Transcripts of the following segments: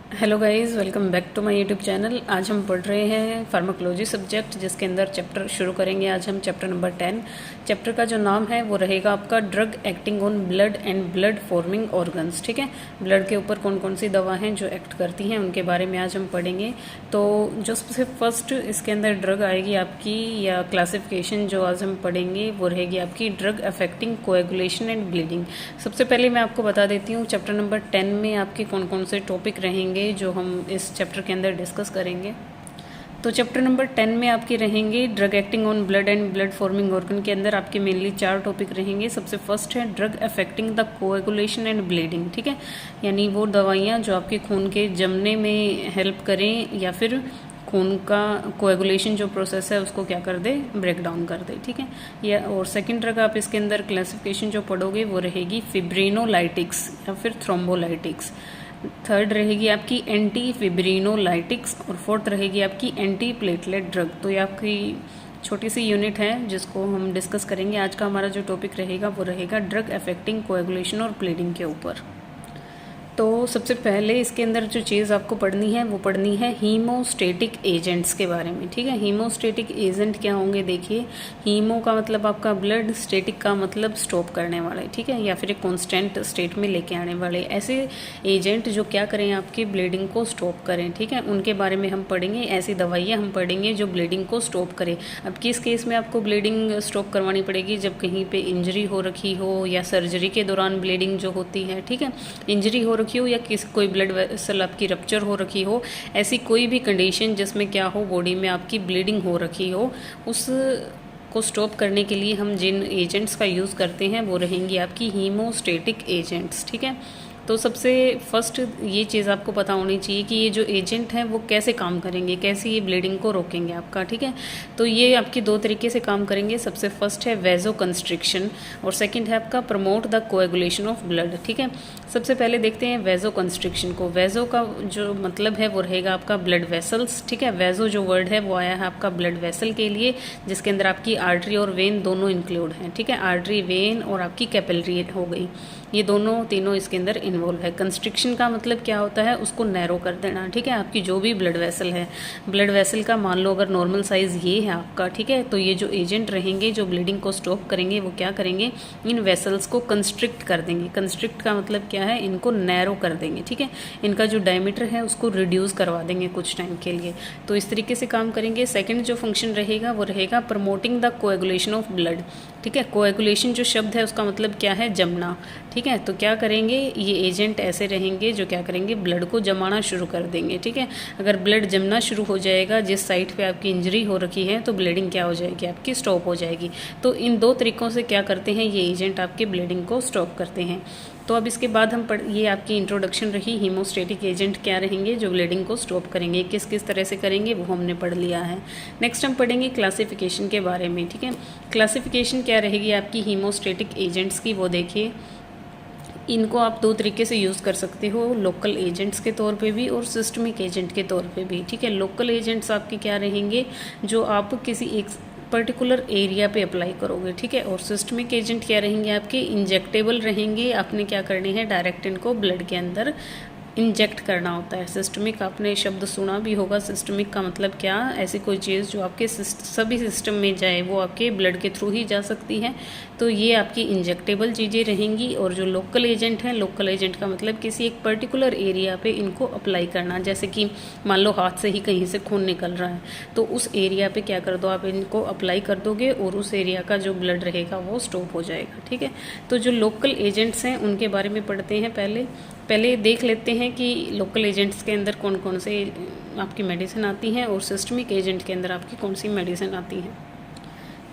Hello guys, welcome back to my YouTube channel. आज हम पढ़ रहे हैं फार्माकोलॉजी सब्जेक्ट, जिसके अंदर चैप्टर शुरू करेंगे। आज हम चैप्टर नंबर 10। चैप्टर का जो नाम है वो रहेगा आपका drug acting on blood and blood forming organs. ठीक है, ब्लड के ऊपर कौन कौन सी दवा हैं जो एक्ट करती हैं उनके बारे में आज हम पढ़ेंगे। तो जो सबसे फर्स्ट इसके अंदर ड्रग आएगी आपकी, या क्लासिफिकेशन जो आज हम पढ़ेंगे वो रहेगी आपकी drug affecting coagulation and bleeding. सबसे पहले मैं आपको बता देती हूँ चैप्टर नंबर 10 में आपके कौन कौन से टॉपिक रहेंगे जो हम इस चैप्टर के अंदर डिस्कस करेंगे। तो चैप्टर नंबर 10 में आपके रहेंगे drug acting on blood and blood forming organ. के अंदर आपके मेनली 4 टॉपिक रहेंगे। सबसे फर्स्ट है drug affecting the coagulation and bleeding. ठीक है, यानी वो दवाइयाँ जो आपके खून के जमने में हेल्प करें या फिर खून का कोएगुलेशन जो प्रोसेस है उसको क्या कर दे, ब्रेक डाउन कर दे। ठीक है, या और सेकंड ड्रग आप इसके अंदर क्लासिफिकेशन जो पढ़ोगे वो रहेगी फिब्रिनोलाइटिक्स या फिर थ्रोम्बोलाइटिक्स। थर्ड रहेगी आपकी एंटी फिब्रिनोलाइटिक्स और फोर्थ रहेगी आपकी एंटी प्लेटलेट ड्रग। तो ये आपकी छोटी सी यूनिट है जिसको हम डिस्कस करेंगे। आज का हमारा जो टॉपिक रहेगा वो रहेगा ड्रग अफेक्टिंग कोएगुलेशन और ब्लीडिंग के ऊपर। तो सबसे पहले इसके अंदर जो चीज़ आपको पढ़नी है वो पढ़नी है हीमोस्टेटिक एजेंट्स के बारे में। ठीक है, हीमोस्टेटिक एजेंट क्या होंगे, देखिए हीमो का मतलब आपका ब्लड, स्टेटिक का मतलब स्टॉप करने वाले। ठीक है, या फिर एक कांस्टेंट स्टेट में लेके आने वाले ऐसे एजेंट जो क्या करें, आपकी ब्लीडिंग को स्टॉप करें। ठीक है, उनके बारे में हम पढ़ेंगे। ऐसी दवाइयाँ हम पढ़ेंगे जो ब्लीडिंग को स्टॉप करें। अब किस केस में आपको ब्लीडिंग स्टॉप करवानी पड़ेगी, जब कहीं पे इंजरी हो रखी हो या सर्जरी के दौरान ब्लीडिंग जो होती है। ठीक है, इंजरी हो हो या कोई ब्लड वेसल आपकी रप्चर हो रखी हो, ऐसी कोई भी कंडीशन जिसमें क्या हो, बॉडी में आपकी ब्लीडिंग हो रखी हो, उस को स्टॉप करने के लिए हम जिन एजेंट्स का यूज़ करते हैं वो रहेंगी आपकी हीमोस्टेटिक एजेंट्स। ठीक है, तो सबसे फर्स्ट ये चीज़ आपको पता होनी चाहिए कि ये जो एजेंट हैं वो कैसे काम करेंगे, कैसे ये ब्लीडिंग को रोकेंगे आपका। ठीक है, तो ये आपकी 2 तरीके से काम करेंगे। सबसे फर्स्ट है वेजो कंस्ट्रिक्शन और सेकंड है आपका promote the coagulation of blood. ठीक है, सबसे पहले देखते हैं वेजो कंस्ट्रिक्शन को। वेजो का जो मतलब है वो रहेगा आपका ब्लड वेसल्स। ठीक है, वेजो जो वर्ड है वो आया है आपका ब्लड वेसल के लिए, जिसके अंदर आपकी आर्टरी और वेन दोनों इंक्लूड हैं। ठीक है, आर्टरी, वेन और आपकी कैपिलरी हो गई, ये दोनों तीनों इसके अंदर इन्वॉल्व है। कंस्ट्रिक्शन का मतलब क्या होता है, उसको नैरो कर देना। ठीक है, आपकी जो भी ब्लड वेसल है, ब्लड वेसल का मान लो अगर नॉर्मल साइज़ ये है आपका, ठीक है, तो ये जो एजेंट रहेंगे जो ब्लीडिंग को स्टॉप करेंगे वो क्या करेंगे, इन वेसल्स को कंस्ट्रिक्ट कर देंगे। कंस्ट्रिक्ट का मतलब क्या है, इनको नैरो कर देंगे। ठीक है, इनका जो डायमीटर है उसको रिड्यूस करवा देंगे कुछ टाइम के लिए। तो इस तरीके से काम करेंगे। सेकेंड जो फंक्शन रहेगा वो रहेगा promoting the coagulation of blood. ठीक है, कोएगुलेशन जो शब्द है उसका मतलब क्या है, जमना। ठीक है, तो क्या करेंगे, ये एजेंट ऐसे रहेंगे जो क्या करेंगे, ब्लड को जमाना शुरू कर देंगे। ठीक है, अगर ब्लड जमना शुरू हो जाएगा जिस साइट पे आपकी इंजरी हो रखी है, तो ब्लीडिंग क्या हो जाएगी, आपकी स्टॉप हो जाएगी। तो इन 2 तरीकों से क्या करते हैं, ये एजेंट आपके ब्लीडिंग को स्टॉप करते हैं। तो अब इसके बाद हम ये आपकी इंट्रोडक्शन रही, हीमोस्टेटिक एजेंट क्या रहेंगे जो ब्लीडिंग को स्टॉप करेंगे, किस किस तरह से करेंगे वो हमने पढ़ लिया है। नेक्स्ट हम पढ़ेंगे क्लासिफिकेशन के बारे में। ठीक है, क्लासिफिकेशन क्या रहेगी आपकी हीमोस्टेटिक एजेंट्स की, वो देखिए। इनको आप 2 तरीके से यूज़ कर सकते हो, लोकल एजेंट्स के तौर पे भी और सिस्टमिक एजेंट के तौर पे भी। ठीक है, लोकल एजेंट्स आपके क्या रहेंगे, जो आप किसी एक पर्टिकुलर एरिया पे अप्लाई करोगे। ठीक है, और सिस्टमिक एजेंट क्या रहेंगे, आपके इंजेक्टेबल रहेंगे। आपने क्या करने हैं, डायरेक्ट इनको ब्लड के अंदर इंजेक्ट करना होता है। सिस्टमिक आपने शब्द सुना भी होगा, सिस्टमिक का मतलब क्या, ऐसी कोई चीज़ जो आपके सभी सिस्टम में जाए, वो आपके ब्लड के थ्रू ही जा सकती है। तो ये आपकी इंजेक्टेबल चीज़ें रहेंगी। और जो लोकल एजेंट हैं, लोकल एजेंट का मतलब किसी एक पर्टिकुलर एरिया पे इनको अप्लाई करना। जैसे कि मान लो हाथ से ही कहीं से खून निकल रहा है, तो उस एरिया पे क्या कर दो, आप इनको अप्लाई कर दोगे और उस एरिया का जो ब्लड रहेगा वो स्टॉप हो जाएगा। ठीक है, तो जो लोकल एजेंट्स हैं उनके बारे में पढ़ते हैं। पहले देख लेते हैं कि लोकल एजेंट्स के अंदर कौन कौन से आपकी मेडिसिन आती हैं और सिस्टमिक एजेंट के अंदर आपकी कौन सी मेडिसिन आती हैं।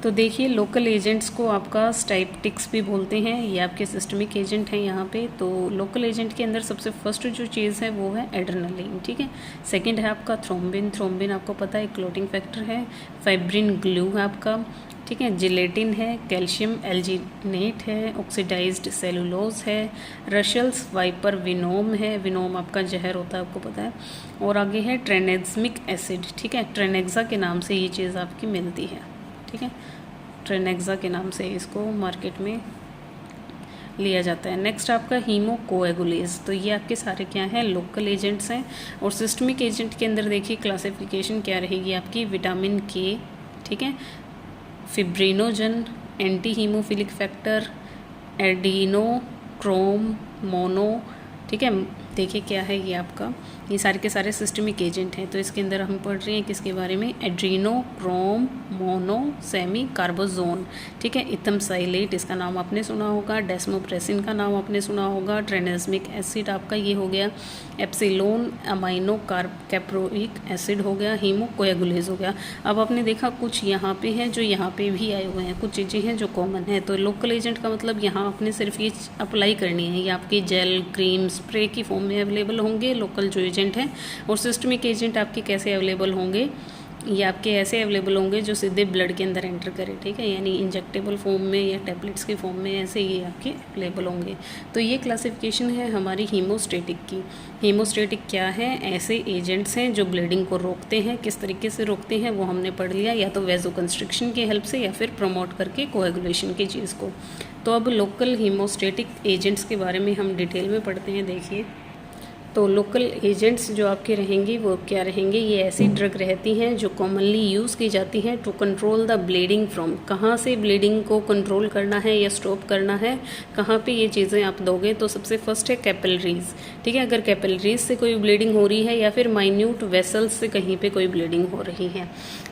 तो देखिए, लोकल एजेंट्स को आपका स्टाइप्टिक्स भी बोलते हैं, ये आपके सिस्टमिक एजेंट हैं यहाँ पे। तो लोकल एजेंट के अंदर सबसे फर्स्ट जो चीज़ है वो है एड्रेनलिन। ठीक है, सेकंड है आपका थ्रोम्बिन। थ्रोम्बिन आपको पता है क्लोटिंग फैक्टर है। फाइब्रिन ग्लू है आपका। ठीक है, जिलेटिन है, कैल्शियम एल्जीनेट है, ऑक्सीडाइज्ड सेलुलोज है, रशल्स वाइपर विनोम है, विनोम आपका जहर होता है आपको पता है, और आगे है ट्रेनेक्समिक एसिड। ठीक है, ट्रेनेक्सा के नाम से ये चीज़ आपकी मिलती है। ठीक है, ट्रेनेक्सा के नाम से इसको मार्केट में लिया जाता है। नेक्स्ट आपका हीमोकोएगुलेज, तो ये आपके सारे क्या हैं, लोकल एजेंट्स हैं। और सिस्टमिक एजेंट के अंदर देखिए क्लासिफिकेशन क्या रहेगी आपकी, विटामिन के, ठीक है, fibrinogen, anti haemophilic factor, adrenochrome mono, ठीक है। देखिए क्या है ये आपका, ये सारे के सारे सिस्टमिक एजेंट हैं। तो इसके अंदर हम पढ़ रहे हैं किसके बारे में, एड्रीनोक्रोम मोनो सेमी कार्बोजोन, ठीक है। इथमसाइलेट इसका नाम आपने सुना होगा, डेस्मोप्रेसिन का नाम आपने सुना होगा, ट्रेनेस्मिक एसिड आपका ये हो गया, एप्सिलोन अमाइनो कैप्रोइक एसिड हो गया, हीमोकोएगुलेज हो गया। अब आपने देखा कुछ यहाँ पे हैं जो यहाँ पे भी आए हुए हैं, कुछ चीज़ें हैं जो कॉमन है। तो लोकल एजेंट का मतलब यहाँ आपने सिर्फ ये अप्लाई करनी है, ये आपकी जेल क्रीम स्प्रे की फॉर्म में अवेलेबल होंगे लोकल जो एजेंट हैं। और सिस्टमिक एजेंट आपके कैसे अवेलेबल होंगे, ये आपके ऐसे अवेलेबल होंगे जो सीधे ब्लड के अंदर एंटर करें, ठीक है, यानी इंजेक्टेबल फॉर्म में या टैबलेट्स के फॉर्म में, ऐसे ये आपके अवेलेबल होंगे। तो ये क्लासिफिकेशन है हमारी हीमोस्टेटिक की। हीमोस्टेटिक क्या है, ऐसे एजेंट्स हैं जो ब्लीडिंग को रोकते हैं। किस तरीके से रोकते हैं वो हमने पढ़ लिया, या तो वेजोकंस्ट्रिक्शन की हेल्प से या फिर प्रमोट करके कोएगुलेशन की चीज़ को। तो अब लोकल हीमोस्टेटिक एजेंट्स के बारे में हम डिटेल में पढ़ते हैं। देखिए, तो लोकल एजेंट्स जो आपके रहेंगे वो क्या रहेंगे, ये ऐसी ड्रग रहती हैं जो कॉमनली यूज़ की जाती हैं to control the bleeding from, कहाँ से ब्लीडिंग को कंट्रोल करना है या स्टॉप करना है, कहाँ पे ये चीज़ें आप दोगे। तो सबसे फर्स्ट है कैपिलरीज, ठीक है, अगर कैपिलरीज से कोई ब्लीडिंग हो रही है या फिर माइन्यूट वेसल्स से कहीं पे कोई ब्लीडिंग हो रही है,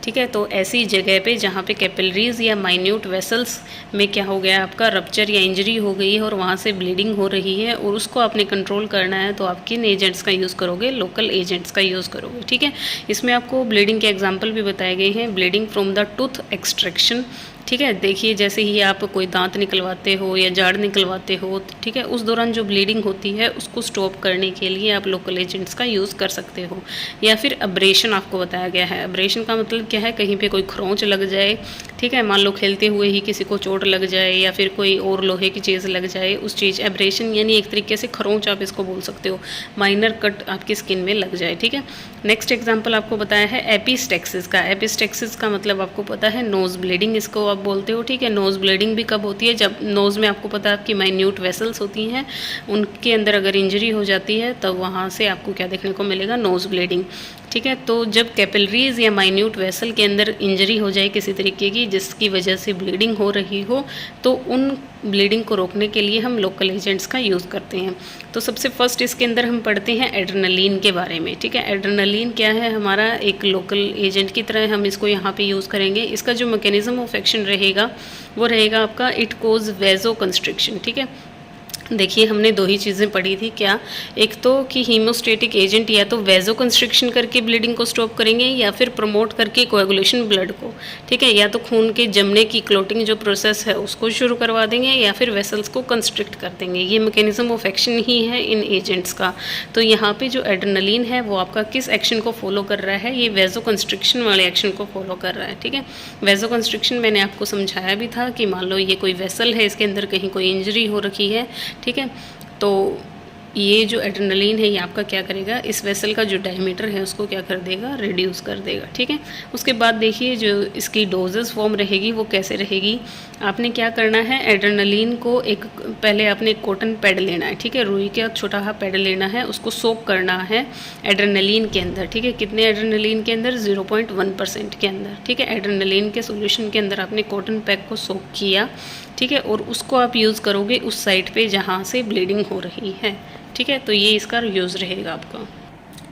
ठीक है, तो ऐसी जगह पे जहाँ पे कैपिलरीज या माइन्यूट वेसल्स में क्या हो गया आपका रप्चर या इंजरी हो गई है और वहाँ से ब्लीडिंग हो रही है और उसको आपने कंट्रोल करना है, तो आप किन एजेंट्स का यूज़ करोगे, लोकल एजेंट्स का यूज़ करोगे, ठीक है। इसमें आपको ब्लीडिंग के एग्जाम्पल भी बताए गए हैं, bleeding from the tooth extraction, ठीक है। देखिए जैसे ही आप कोई दांत निकलवाते हो या जाड़ निकलवाते हो, ठीक है, उस दौरान जो ब्लीडिंग होती है उसको स्टॉप करने के लिए आप लोकल एजेंट्स का यूज़ कर सकते हो। या फिर अब्रेशन आपको बताया गया है, अब्रेशन का मतलब क्या है, कहीं पे कोई खरोंच लग जाए, ठीक है, मान लो खेलते हुए ही किसी को चोट लग जाए या फिर कोई और लोहे की चीज़ लग जाए, उस चीज़ एब्रेशन यानी एक तरीके से खरोंच आप इसको बोल सकते हो, माइनर कट आपकी स्किन में लग जाए, ठीक है। नेक्स्ट एग्जाम्पल आपको बताया है एपिस्टेक्सिस का। एपिस्टेक्सिस का मतलब आपको पता है नोज़ ब्लीडिंग इसको आप बोलते हो, ठीक है। नोज़ ब्लीडिंग भी कब होती है, जब नोज़ में आपको पता है आपकी माइन्यूट वेसल्स होती हैं, उनके अंदर अगर इंजरी हो जाती है तब वहाँ से आपको क्या देखने को मिलेगा, नोज़ ब्लीडिंग, ठीक है। तो जब कैपिलरीज या माइन्यूट वेसल के अंदर इंजरी हो जाए किसी तरीके की जिसकी वजह से ब्लीडिंग हो रही हो, तो उन ब्लीडिंग को रोकने के लिए हम लोकल एजेंट्स का यूज़ करते हैं। तो सबसे फर्स्ट इसके अंदर हम पढ़ते हैं एड्रेनलिन के बारे में, ठीक है। एड्रेनलिन क्या है, हमारा एक लोकल एजेंट की तरह हम इसको यहाँ पे यूज़ करेंगे। इसका जो मैकेनिज्म ऑफ एक्शन रहेगा वो रहेगा आपका इट कोज वेजो कंस्ट्रिक्शन, ठीक है। देखिए हमने दो ही चीज़ें पढ़ी थी, क्या, एक तो कि हीमोस्टेटिक एजेंट या तो वेजो कंस्ट्रिक्शन करके ब्लीडिंग को स्टॉप करेंगे या फिर प्रमोट करके कोएगुलेशन ब्लड को, ठीक है, या तो खून के जमने की क्लोटिंग जो प्रोसेस है उसको शुरू करवा देंगे या फिर वेसल्स को कंस्ट्रिक्ट कर देंगे। ये मैकेनिज्म ऑफ एक्शन ही है इन एजेंट्स का। तो यहाँ पे जो एड्रेनलिन है वो आपका किस एक्शन को फॉलो कर रहा है, ये वेजो कंस्ट्रिक्शन वाले एक्शन को फॉलो कर रहा है, ठीक है। वेजो कंस्ट्रिक्शन मैंने आपको समझाया भी था कि मान लो ये कोई वेसल है, इसके अंदर कहीं कोई इंजरी हो रखी है, ठीक है, तो ये जो एड्रेनलिन है ये आपका क्या करेगा, इस वेसल का जो डायमीटर है उसको क्या कर देगा, रिड्यूस कर देगा, ठीक है। उसके बाद देखिए जो इसकी डोजेस फॉर्म रहेगी वो कैसे रहेगी, आपने क्या करना है, एड्रेनलिन को एक पहले आपने कॉटन पैड लेना है, ठीक है, रुई का छोटा सा पैड लेना है, उसको सोक करना है एड्रेनलिन के अंदर, ठीक है। कितने एड्रेनलिन के अंदर, 0.1% के अंदर, ठीक है। एड्रेनलिन के सोल्यूशन के अंदर आपने कॉटन पैड को सोक किया, ठीक है, और उसको आप यूज़ करोगे उस साइड पे जहाँ से ब्लीडिंग हो रही है, ठीक है। तो ये इसका यूज़ रहेगा आपका।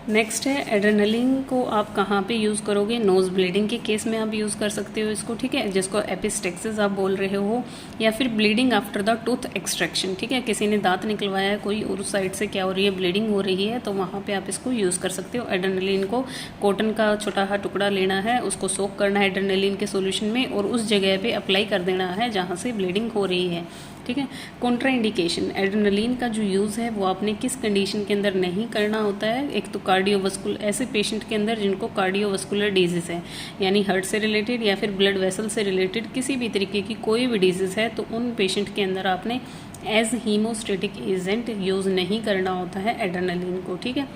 नेक्स्ट है एड्रेनलिन को आप कहाँ पे यूज़ करोगे, नोज़ ब्लीडिंग के केस में आप यूज़ कर सकते हो इसको, ठीक है, जिसको एपिस्टेक्सिस आप बोल रहे हो, या फिर bleeding after the tooth extraction, ठीक है, किसी ने दांत निकलवाया है कोई और उस साइड से क्या हो रही है, ब्लीडिंग हो रही है, तो वहाँ पे आप इसको यूज़ कर सकते हो। एड्रेनलिन को कॉटन का छोटा सा टुकड़ा लेना है, उसको सोक करना है एड्रेनलिन के सोल्यूशन में और उस जगह पे अप्लाई कर देना है जहाँ से ब्लीडिंग हो रही है, ठीक है। कॉन्ट्राइंडिकेशन, एड्रेनलिन का जो यूज़ है वो आपने किस कंडीशन के अंदर नहीं करना होता है, एक तो कार्डियोवास्कुलर, ऐसे पेशेंट के अंदर जिनको कार्डियोवास्कुलर डिजीज़ है, यानी हार्ट से रिलेटेड या फिर ब्लड वेसल से रिलेटेड किसी भी तरीके की कोई भी डिजीज़ है, तो उन पेशेंट के अंदर आपने एज हीमोस्टेटिक एजेंट यूज़ नहीं करना होता है एड्रेनलिन को, ठीक है।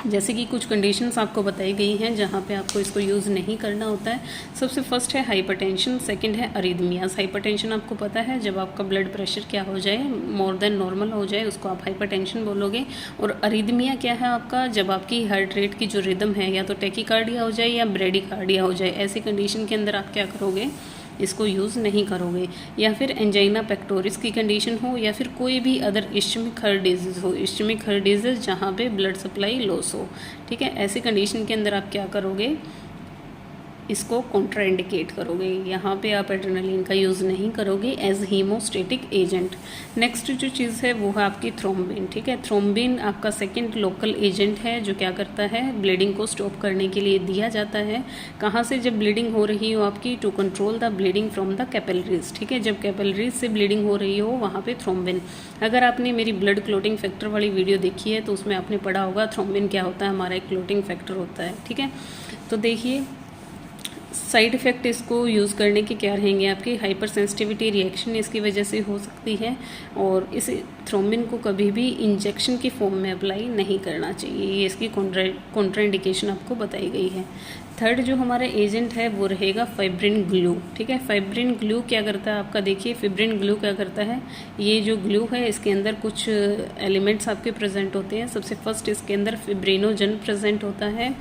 जैसे कि कुछ कंडीशंस आपको बताई गई हैं जहाँ पे आपको इसको यूज़ नहीं करना होता है। सबसे फर्स्ट है हाइपरटेंशन, सेकंड है अरिदमियास। हाइपरटेंशन आपको पता है जब आपका ब्लड प्रेशर क्या हो जाए, मोर देन नॉर्मल हो जाए, उसको आप हाइपरटेंशन बोलोगे। और अरिदमिया क्या है आपका, जब आपकी हार्ट रेट की जो रिदम है या तो टैकीकार्डिया हो जाए या ब्रेडिकार्डिया हो जाए, ऐसी कंडीशन के अंदर आप क्या करोगे, इसको यूज़ नहीं करोगे। या फिर एंजाइना पेक्टोरिस की कंडीशन हो या फिर कोई भी अदर इश्चमिक हार्ट डिजीज़ हो, इश्चमिक हार्ट डिजीज़ जहाँ पे ब्लड सप्लाई लॉस हो, ठीक है, ऐसी कंडीशन के अंदर आप क्या करोगे, इसको कॉन्ट्राइंडिकेट करोगे। यहाँ पे आप एड्रेनालिन का यूज़ नहीं करोगे एज हीमोस्टेटिक एजेंट। नेक्स्ट जो चीज़ है वो है आपकी थ्रोम्बिन, ठीक है। थ्रोम्बिन आपका सेकंड लोकल एजेंट है जो क्या करता है, ब्लीडिंग को स्टॉप करने के लिए दिया जाता है। कहाँ से, जब ब्लीडिंग हो रही हो आपकी, to control the bleeding from the capillaries, ठीक है, जब कैपिलरीज से ब्लीडिंग हो रही हो वहाँ पे थ्रोम्बिन। अगर आपने मेरी ब्लड क्लोटिंग फैक्टर वाली वीडियो देखी है तो उसमें आपने पढ़ा होगा थ्रोम्बिन क्या होता है, हमारा एक क्लोटिंग फैक्टर होता है, ठीक है। तो देखिए साइड इफ़ेक्ट इसको यूज़ करने के क्या रहेंगे आपकी, हाइपर सेंसिटिविटी रिएक्शन इसकी वजह से हो सकती है। और इस थ्रोम्बिन को कभी भी इंजेक्शन की फॉर्म में अप्लाई नहीं करना चाहिए, ये इसकी कॉन्ट्राइंडिकेशन आपको बताई गई है। थर्ड जो हमारा एजेंट है वो रहेगा फाइब्रिन ग्लू, ठीक है। फाइब्रिन ग्लू क्या करता है आपका, देखिए फाइब्रिन ग्लू क्या करता है, ये जो ग्लू है इसके अंदर कुछ एलिमेंट्स आपके प्रेजेंट होते हैं। सबसे फर्स्ट इसके अंदर फिब्रिनोजन प्रेजेंट होता है,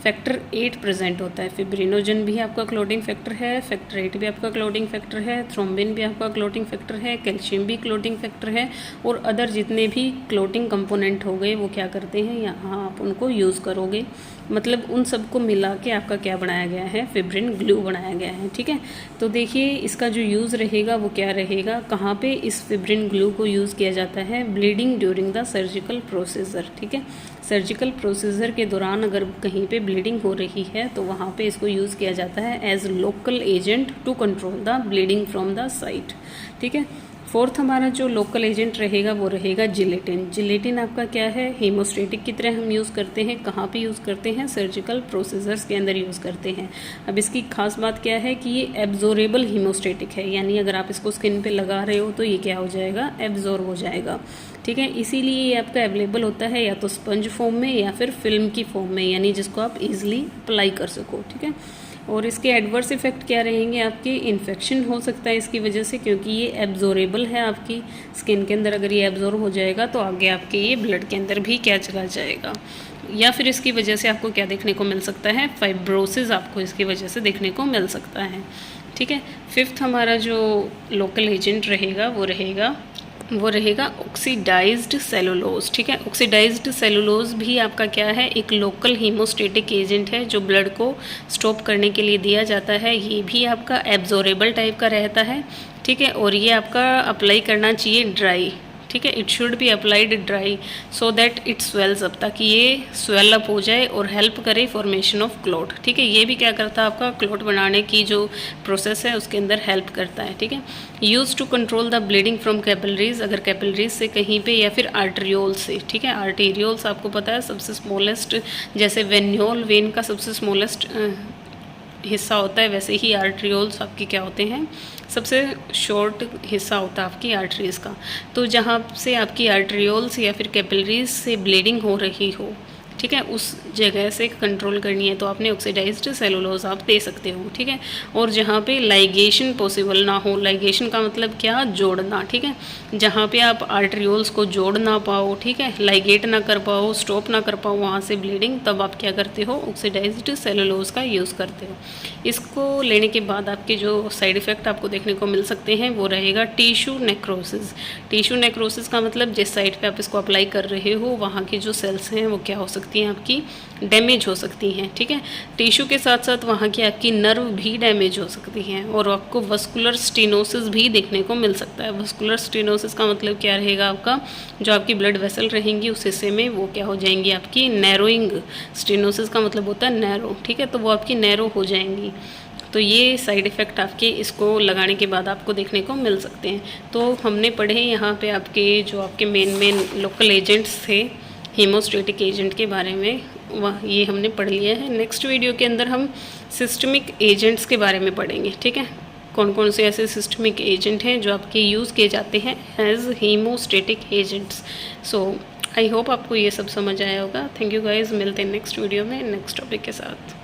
फैक्टर 8 प्रेजेंट होता है। फिब्रिनोजन भी आपका क्लोटिंग फैक्टर है, फैक्टर 8 भी आपका क्लोटिंग फैक्टर है, थ्रोम्बिन भी आपका क्लोटिंग फैक्टर है, कैल्शियम भी क्लोटिंग फैक्टर है, और अदर जितने भी क्लोटिंग कंपोनेंट हो गए वो क्या करते हैं, यहाँ आप उनको यूज़ करोगे। मतलब उन सबको मिला के आपका क्या बनाया गया है, फिब्रिन ग्लू बनाया गया है, ठीक है। तो देखिए इसका जो यूज़ रहेगा वो क्या रहेगा, कहाँ पे इस फिब्रिन ग्लू को यूज़ किया जाता है, bleeding during the surgical procedure, ठीक है। सर्जिकल प्रोसीजर के दौरान अगर कहीं पे ब्लीडिंग हो रही है तो वहाँ पे इसको यूज़ किया जाता है as local agent to control the bleeding from the site, ठीक है। फोर्थ हमारा जो लोकल एजेंट रहेगा वो रहेगा जिलेटिन। जिलेटिन आपका क्या है, हीमोस्टेटिक की तरह हम यूज़ करते हैं। कहाँ पे यूज़ करते हैं, सर्जिकल प्रोसीजर्स के अंदर यूज़ करते हैं। अब इसकी खास बात क्या है कि ये एब्जॉर्बेबल हीमोस्टेटिक है, यानी अगर आप इसको स्किन पे लगा रहे हो तो ये क्या हो जाएगा, एब्जॉर्ब हो जाएगा, ठीक है। इसीलिए ये आपका अवेलेबल होता है या तो स्पंज फॉर्म में या फिर फिल्म की फॉर्म में, यानी जिसको आप इजीली अप्लाई कर सको, ठीक है। और इसके एडवर्स इफेक्ट क्या रहेंगे आपके, इन्फेक्शन हो सकता है इसकी वजह से, क्योंकि ये एब्जॉर्बेबल है आपकी स्किन के अंदर। अगर ये एब्जॉर्ब हो जाएगा तो आगे आपके ये ब्लड के अंदर भी क्या चला जाएगा। या फिर इसकी वजह से आपको क्या देखने को मिल सकता है, फाइब्रोसिस आपको इसकी वजह से देखने को मिल सकता है, ठीक है। फिफ्थ हमारा जो लोकल एजेंट रहेगा वो रहेगा ऑक्सीडाइज्ड सेलुलोज, ठीक है। ऑक्सीडाइज्ड सेलुलोज भी आपका क्या है, एक लोकल हीमोस्टेटिक एजेंट है जो ब्लड को स्टॉप करने के लिए दिया जाता है। ये भी आपका एब्जॉर्बेबल टाइप का रहता है, ठीक है। और ये आपका अप्लाई करना चाहिए ड्राई, ठीक है। It should be applied dry so that it swells up, ताकि ये स्वेल अप हो जाए और हेल्प करे फॉर्मेशन ऑफ क्लॉट, ठीक है। ये भी क्या करता है, आपका क्लॉट बनाने की जो प्रोसेस है उसके अंदर हेल्प करता है, ठीक है। Use to control the bleeding from capillaries, अगर कैपिलरीज से कहीं पे या फिर आर्टेरियोल से, ठीक है। आर्टेरियोल्स आपको पता है सबसे स्मॉलेस्ट, जैसे वेन्योल वेन का सबसे स्मॉलेस्ट हिस्सा होता है, वैसे ही आर्टरियोल्स आपके क्या होते हैं, सबसे शॉर्ट हिस्सा होता है आपकी आर्टरीज का। तो जहाँ से आपकी आर्टरियोल्स या फिर कैपिलरीज से ब्लीडिंग हो रही हो, ठीक है, उस जगह से कंट्रोल करनी है तो आपने ऑक्सीडाइज्ड सेलुलोज आप दे सकते हो, ठीक है। और जहाँ पे लाइगेशन पॉसिबल ना हो, लाइगेशन का मतलब क्या, जोड़ना, ठीक है। जहाँ पे आप आर्टरियोल्स को जोड़ ना पाओ, ठीक है, लाइगेट ना कर पाओ, स्टॉप ना कर पाओ वहाँ से ब्लीडिंग, तब आप क्या करते हो, ऑक्सीडाइज्ड सेलुलोज का यूज़ करते हो। इसको लेने के बाद आपके जो साइड इफ़ेक्ट आपको देखने को मिल सकते हैं वो रहेगा टिश्यू नेक्रोसिस। टिश्यू नेक्रोसिस का मतलब जिस साइड पे आप इसको अप्लाई कर रहे हो वहाँ की जो सेल्स हैं वो क्या हो सकती हैं, आपकी डैमेज हो सकती हैं, ठीक है। टिश्यू के साथ साथ वहाँ की आपकी नर्व भी डैमेज हो सकती हैं और आपको वस्कुलर स्टेनोसिस भी देखने को मिल सकता है। वस्कुलर स्टेनोसिस का मतलब क्या रहेगा, आपका जो आपकी ब्लड वेसल रहेंगी उस हिस्से में वो क्या हो जाएंगी, आपकी नैरोइंग। स्टेनोसिस का मतलब होता है नैरो, ठीक है, तो वो आपकी नैरो हो जाएंगी। तो ये साइड इफ़ेक्ट आपके इसको लगाने के बाद आपको देखने को मिल सकते हैं। तो हमने पढ़े यहाँ पे आपके जो आपके मेन लोकल एजेंट्स थे हीमोस्टेटिक एजेंट के बारे में, वह ये हमने पढ़ लिया है। नेक्स्ट वीडियो के अंदर हम सिस्टमिक एजेंट्स के बारे में पढ़ेंगे, ठीक है। कौन कौन से ऐसे सिस्टमिक एजेंट हैं जो आपके यूज़ किए जाते हैं as haemostatic agents. So I hope आपको ये सब समझ आया होगा। थैंक यू गाइज, मिलते हैं नेक्स्ट वीडियो में नेक्स्ट टॉपिक के साथ।